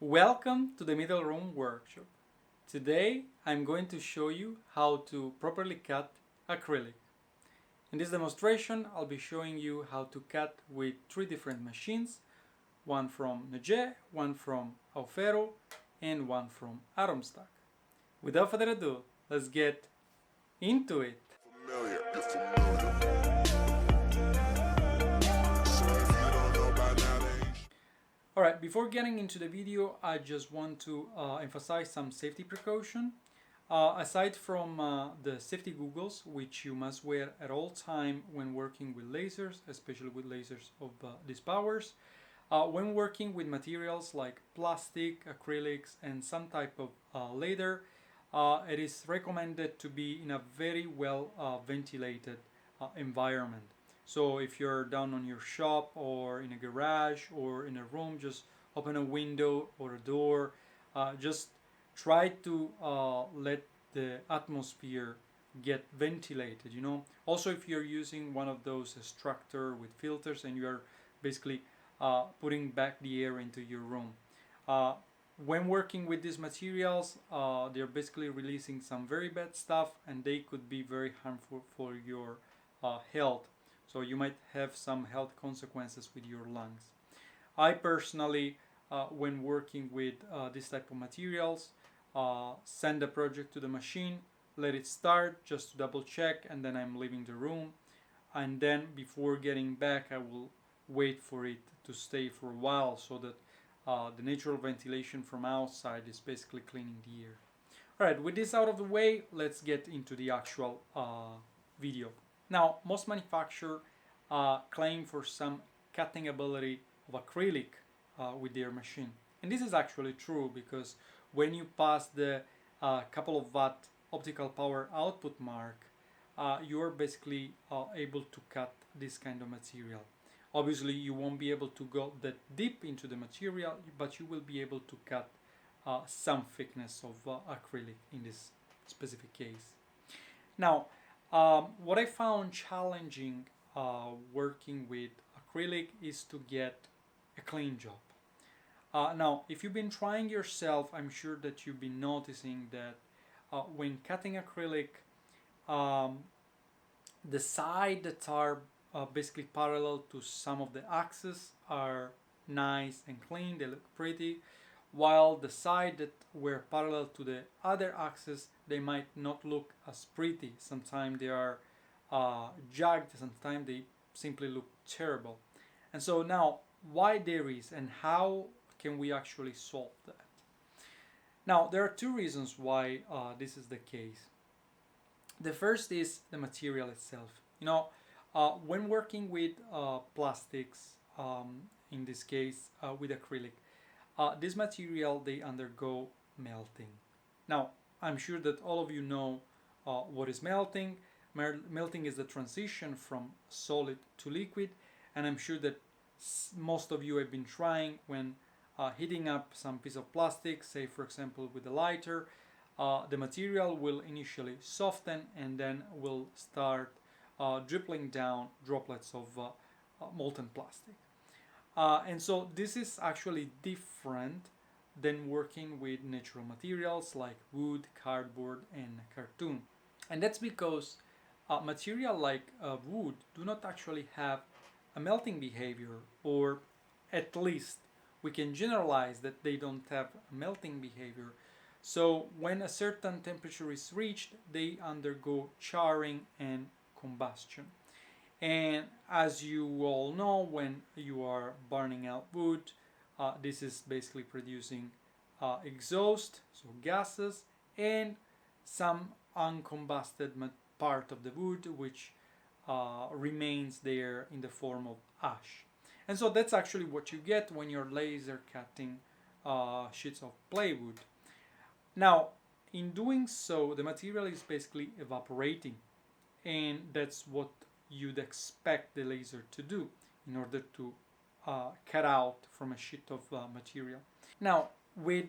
Welcome to the Middle Room Workshop. Today I'm going to show you how to properly cut acrylic. In this demonstration I'll be showing you how to cut with three different machines, one from Neje, one from Aufero, and one from Atomstack. Without further ado, let's get into it. Alright, before getting into the video, I just want to emphasize some safety precaution. Aside from the safety goggles, which you must wear at all time when working with lasers, especially with lasers of these powers, when working with materials like plastic, acrylics, and some type of leather, it is recommended to be in a very well ventilated environment. So if you're down on your shop or in a garage or in a room, just open a window or a door. Just try to let the atmosphere get ventilated, Also, if you're using one of those extractor with filters and you're basically putting back the air into your room. When working with these materials, they're basically releasing some very bad stuff and they could be very harmful for your health. So you might have some health consequences with your lungs. I personally, when working with this type of materials, send the project to the machine, let it start just to double check, and then I'm leaving the room. And then before getting back, I will wait for it to stay for a while so that the natural ventilation from outside is basically cleaning the air. Alright, with this out of the way, let's get into the actual video. Now, most manufacturers claim for some cutting ability of acrylic with their machine. And this is actually true because when you pass the couple of watt optical power output mark, you are basically able to cut this kind of material. Obviously, you won't be able to go that deep into the material, but you will be able to cut some thickness of acrylic in this specific case. Now, what I found challenging working with acrylic is to get a clean job. Now, if you've been trying yourself, I'm sure that you've been noticing that when cutting acrylic, the sides that are basically parallel to some of the axes are nice and clean, they look pretty, while the side that were parallel to the other axis, they might not look as pretty. Sometimes they are jagged, sometimes they simply look terrible. And so now, why there is and how can we actually solve that? Now, there are two reasons why this is the case. The first is the material itself. When working with plastics, in this case with acrylic, this material, they undergo melting. Now, I'm sure that all of you know what is melting. Melting is the transition from solid to liquid, and I'm sure that most of you have been trying when heating up some piece of plastic, say for example with a lighter, the material will initially soften and then will start dribbling down droplets of molten plastic. And so this is actually different than working with natural materials like wood, cardboard, and cartoon. And that's because material like wood do not actually have a melting behavior, or at least we can generalize that they don't have a melting behavior. So when a certain temperature is reached, they undergo charring and combustion. And as you all know, when you are burning out wood, this is basically producing exhaust, so gases, and some uncombusted part of the wood which remains there in the form of ash. And so that's actually what you get when you're laser cutting sheets of plywood. Now, in doing so, the material is basically evaporating, and that's what you'd expect the laser to do in order to cut out from a sheet of material. Now, with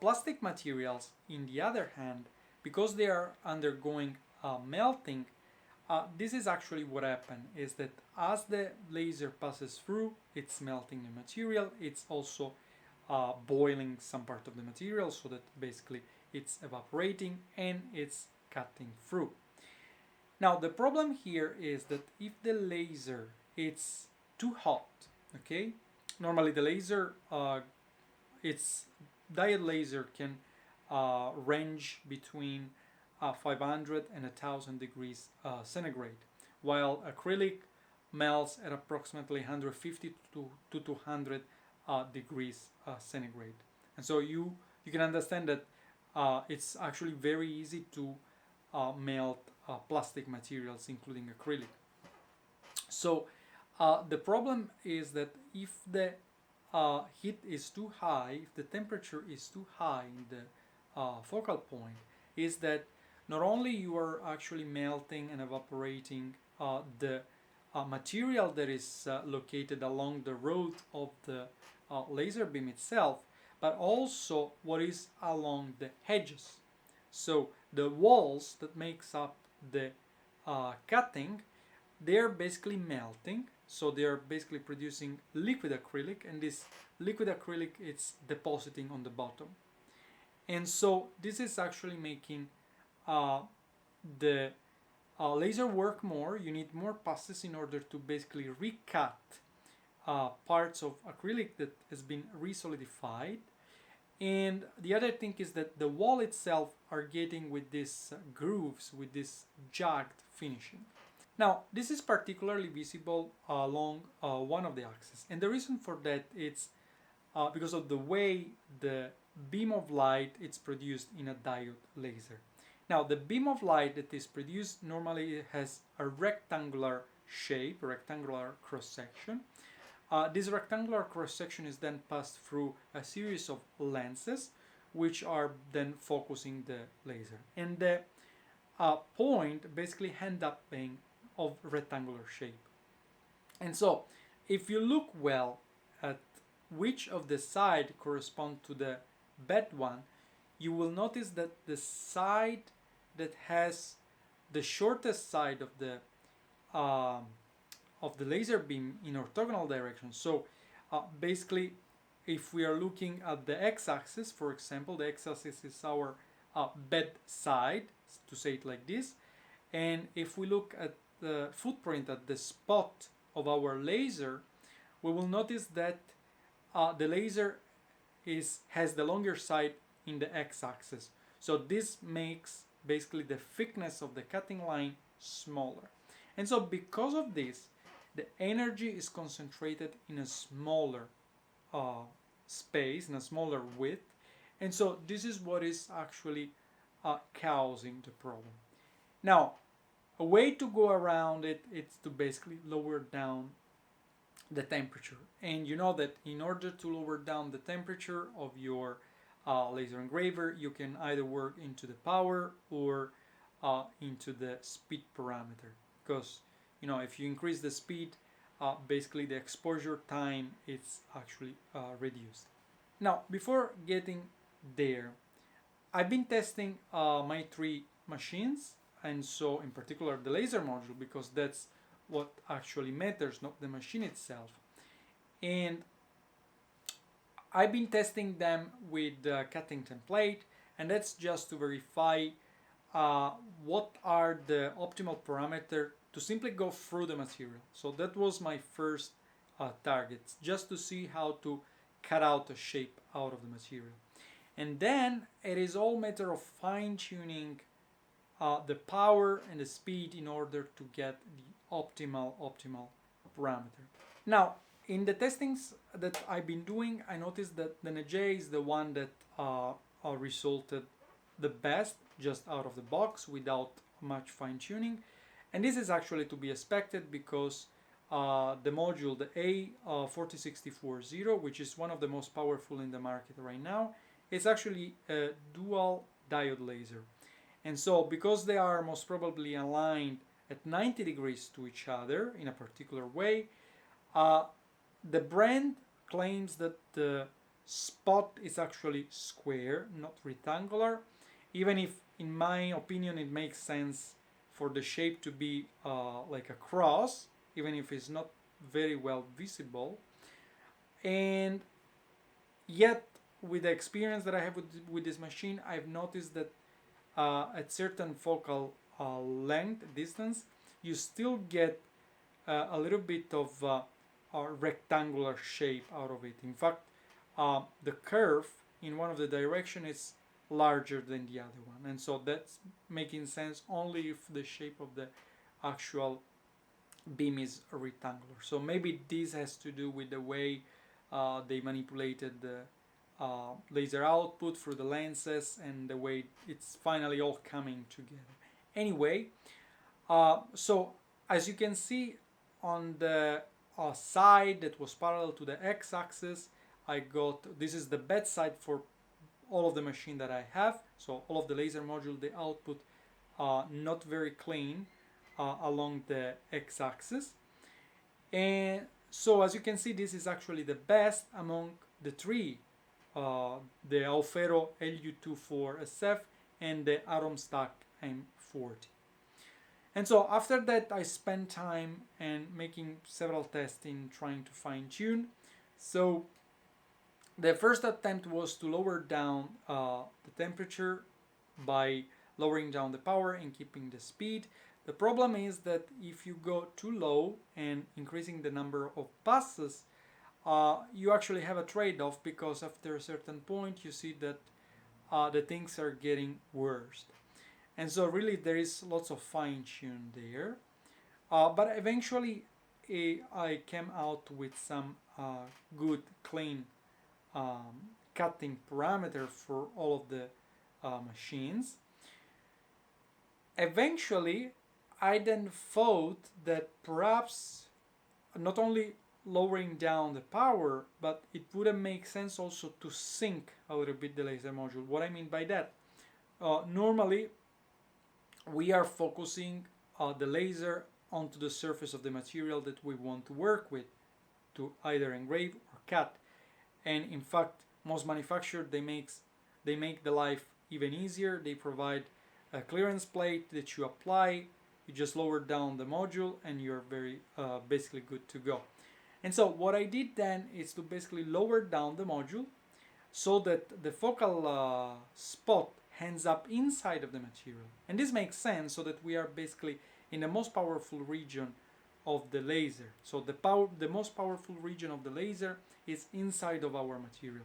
plastic materials, in the other hand, because they are undergoing melting, this is actually what happens, is that as the laser passes through, it's melting the material, it's also boiling some part of the material so that basically it's evaporating and it's cutting through. Now the problem here is that if the laser it's too hot, okay, normally the laser its diode laser can range between 500 and 1000 degrees centigrade, while acrylic melts at approximately 150 to 200 degrees centigrade. And so you can understand that it's actually very easy to melt plastic materials, including acrylic. So the problem is that if the heat is too high, if the temperature is too high in the focal point, is that not only you are actually melting and evaporating the material that is located along the road of the laser beam itself, but also what is along the edges. So the walls that makes up the cutting, they're basically melting, so they're basically producing liquid acrylic, and this liquid acrylic it's depositing on the bottom. And so this is actually making the laser work more. You need more passes in order to basically recut parts of acrylic that has been resolidified. And the other thing is that the wall itself are getting with these grooves, with this jagged finishing. Now, this is particularly visible along one of the axes. And the reason for that is because of the way the beam of light is produced in a diode laser. Now, the beam of light that is produced normally has a rectangular shape, a rectangular cross-section. This rectangular cross-section is then passed through a series of lenses, which are then focusing the laser. And the point basically ends up being of rectangular shape. And so, if you look well at which of the side correspond to the bad one, you will notice that the side that has the shortest side of the laser beam in orthogonal direction. So basically, if we are looking at the x-axis, for example, the x-axis is our bed side, to say it like this. And if we look at the footprint at the spot of our laser, we will notice that the laser has the longer side in the x-axis. So this makes basically the thickness of the cutting line smaller. And so because of this, the energy is concentrated in a smaller space, in a smaller width. And so this is what is actually causing the problem. Now, a way to go around it is to basically lower down the temperature. And you know that in order to lower down the temperature of your laser engraver, you can either work into the power or into the speed parameter. Because if you increase the speed, basically the exposure time is actually reduced. Now, before getting there, I've been testing my 3 machines, and so in particular the laser module, because that's what actually matters, not the machine itself. And I've been testing them with the cutting template, and that's just to verify what are the optimal parameters to simply go through the material. So that was my first target, just to see how to cut out a shape out of the material. And then it is all matter of fine-tuning the power and the speed in order to get the optimal parameter. Now, in the testings that I've been doing, I noticed that the Neje is the one that resulted the best just out of the box without much fine-tuning. And this is actually to be expected because the module, the A40640, which is one of the most powerful in the market right now, is actually a dual diode laser. And so because they are most probably aligned at 90 degrees to each other in a particular way, the brand claims that the spot is actually square, not rectangular, even if in my opinion it makes sense for the shape to be like a cross, even if it's not very well visible. And yet with the experience that I have with this machine, I've noticed that at certain focal length, distance, you still get a little bit of a rectangular shape out of it. In fact, the curve in one of the direction is larger than the other one, and so that's making sense only if the shape of the actual beam is rectangular. So maybe this has to do with the way they manipulated the laser output through the lenses and the way it's finally all coming together. Anyway, so as you can see on the side that was parallel to the x-axis, I got, this is the bed side for all of the machine that I have. So all of the laser module, the output not very clean along the x-axis. And so as you can see, this is actually the best among the three, the Aufero LU24SF and the Atomstack M40. And so after that, I spent time and making several testing, trying to fine tune. So the first attempt was to lower down the temperature by lowering down the power and keeping the speed. The problem is that if you go too low and increasing the number of passes, you actually have a trade-off, because after a certain point you see that the things are getting worse. And so really there is lots of fine-tune there. But eventually I came out with some good, clean cutting parameter for all of the machines. Eventually I then thought that perhaps not only lowering down the power, but it wouldn't make sense also to sync a little bit the laser module. What I mean by that, normally we are focusing the laser onto the surface of the material that we want to work with to either engrave or cut. And in fact, most manufacturers, they make the life even easier. They provide a clearance plate that you apply, you just lower down the module, and you're very basically good to go. And so what I did then is to basically lower down the module so that the focal spot ends up inside of the material. And this makes sense so that we are basically in the most powerful region of the laser. So the most powerful region of the laser is inside of our material.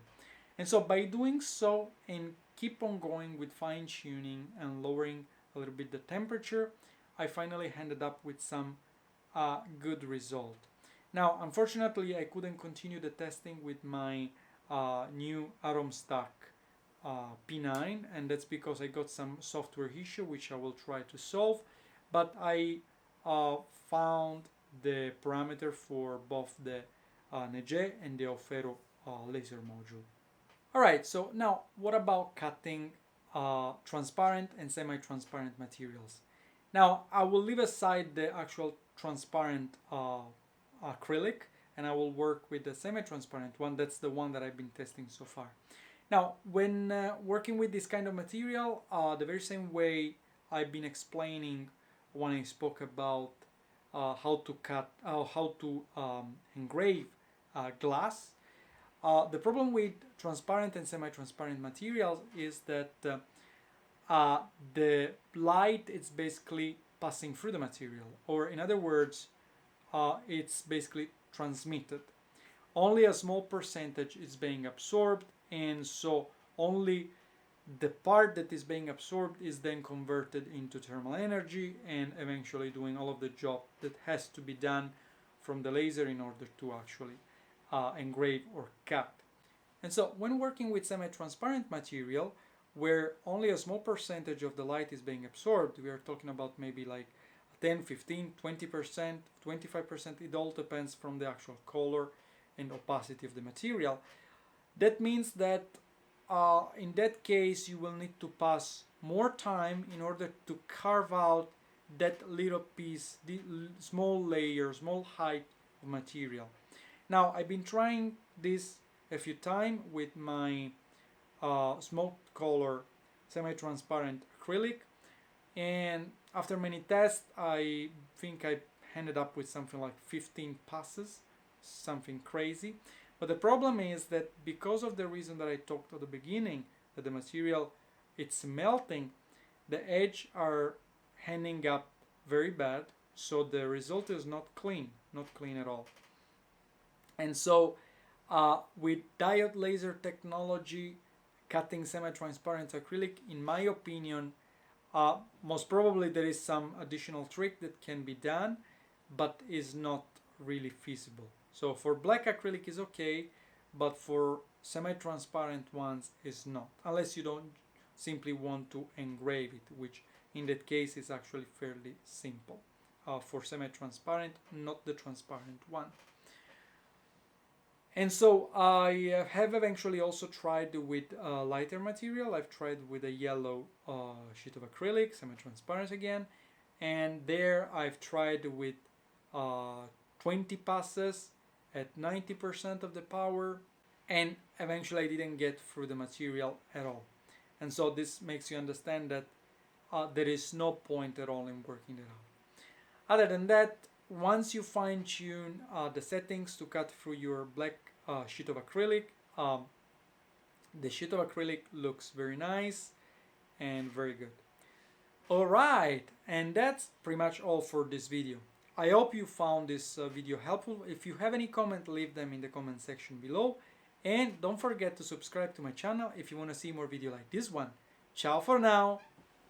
And so by doing so and keep on going with fine tuning and lowering a little bit the temperature, I finally ended up with some good result. Now, unfortunately, I couldn't continue the testing with my new Atomstack P9, and that's because I got some software issue which I will try to solve. But I found the parameter for both the Neje and the Aufero laser module. Alright, so now what about cutting transparent and semi-transparent materials? Now I will leave aside the actual transparent acrylic, and I will work with the semi-transparent one. That's the one that I've been testing so far. Now when working with this kind of material, the very same way I've been explaining when I spoke about how to cut, how to engrave glass. The problem with transparent and semi-transparent materials is that the light is basically passing through the material, or in other words, it's basically transmitted. Only a small percentage is being absorbed, and so only the part that is being absorbed is then converted into thermal energy and eventually doing all of the job that has to be done from the laser in order to actually engrave or cut. And so when working with semi-transparent material, where only a small percentage of the light is being absorbed, we are talking about maybe like 10, 15, 20%, 25%, it all depends from the actual color and opacity of the material. That means that in that case you will need to pass more time in order to carve out that little piece, the small layer, small height of material. Now I've been trying this a few times with my smoke color semi-transparent acrylic, and after many tests I think I ended up with something like 15 passes, something crazy. But the problem is that because of the reason that I talked at the beginning, that the material it's melting, the edges are handing up very bad, so the result is not clean at all. And so with diode laser technology, cutting semi-transparent acrylic, in my opinion, most probably there is some additional trick that can be done, but is not really feasible. So for black acrylic is okay, but for semi-transparent ones is not, unless you don't simply want to engrave it, which in that case is actually fairly simple for semi-transparent, not the transparent one. And so I have eventually also tried with lighter material. I've tried with a yellow sheet of acrylic, semi-transparent again, and there I've tried with 20 passes at 90% of the power, and eventually I didn't get through the material at all. And so this makes you understand that there is no point at all in working it out. Other than that, once you fine-tune the settings to cut through your black sheet of acrylic, the sheet of acrylic looks very nice and very good. Alright, and that's pretty much all for this video. I hope you found this video helpful. If you have any comment, leave them in the comment section below. And don't forget to subscribe to my channel if you want to see more videos like this one. Ciao for now!